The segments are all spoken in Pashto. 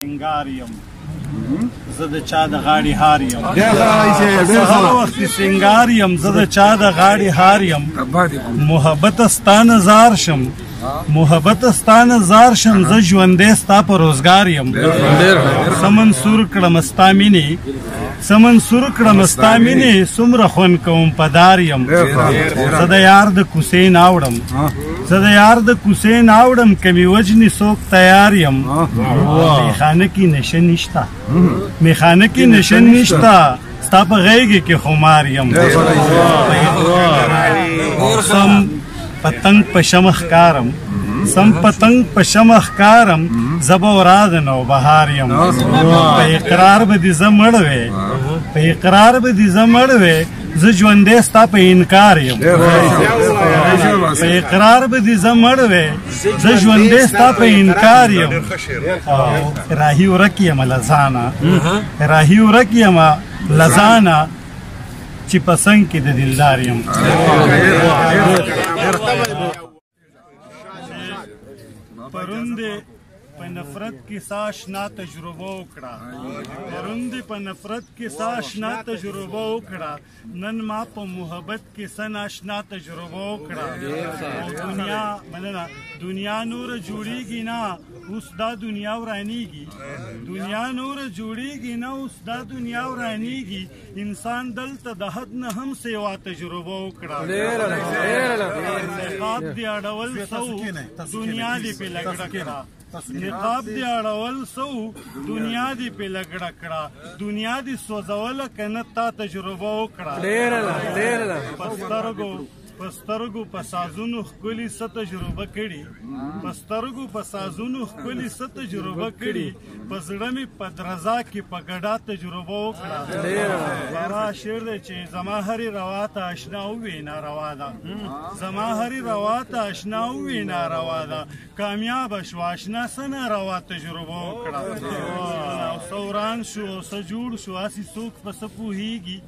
سنگار یم زه د چا د غاړې هار یم هر وخت سنگار یم زه د چا د غاړې هار یم محبت ستانه زار شم محبت ستانه زار شم زه ژوندی ستا په روزګار یم سمنسور کړم ستا مینې سمنسور کړم ستا مینې څومره خوند کوم په دار یم زه د یار د کوڅې ناوړم زه د یار د کوڅې ناوړم که مې وجني څوک تیار یم میخانه کې نشه نشته میخانه کې نشه نشته ستا په غیږې کې خمار یم سم پتنګ په شمه ښکارم سم پتنګ په شمه ښکارم زه به ورا د نوبهار یم په اقرار به دې زه مړ وې په اقرار به دې زه مړ وې زه ژوندی ستا په انکار یم په اقرار به دې زه مړ وې زه ژوندی ستا په انکار یم راهي ورک یم له ځانه راهي ورک یم له ځانه چې په څنګ کې د دلدار یم پرون دې په نفرت کې سا اشنا تجربه وکړه پرون دې په نفرت کې سا اشنا تجربه وکړه نن ما په محبت کې څه ناشنا تجربه وکړه دنیا مننه دنیا نور جوړیږي نه اوس دا دنیا ورانیږي دنیا نور جوړیږي نه اوس دا دنیا ورانیږي انسان دلته د حد نه هم سیوا تجربه وکړه نقاب دې اړول سو دنیا دې په لګړه کړه نقاب دې اړول سو دنیا دې په لګړه کړه دنیا دې سوځوله که نه تا تجربه وکړه په سترګو په سازونو ښکلي څه تجربه کړي په سترګو په سازونو ښکلي څه تجربه کړي په زړه مې په درزا کې په ګډا تجربه وکړه بارا شعر دی چې زما هرې روا ته اشنا ووې ناروا ده زما هرې روا ته اشنا ووې ناروا ده کامیابه شوه اشنا څه ناروا تجربه وکړه او سوران شو او څه جوړ شو هسې څوک په څه پوهېږي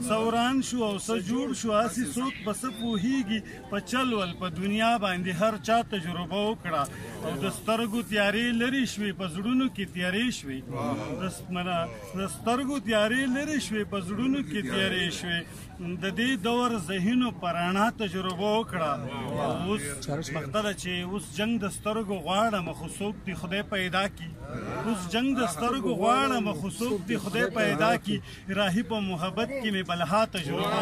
سوران شو او څه جوړ شو هسې څوک په څه پوهېږي په چل ول په دنیا باندې هر چا تجربه وکړه او د سترګو تیارې لرې شوې په زړونو کې تیارې شوې د سترګو تیارې لرې شوې په زړونو کې تیارې شوې د دې دور ذهنو په رڼا تجربه وکړه اوس وخته ده چې اوس جنګ د سترګو غواړم خو څوک دې خدای پیدا کړي اوس جنګ د سترګو غواړم خو څوک دې خدای پیدا کړي راهي په محبت کې مې بلها تجربه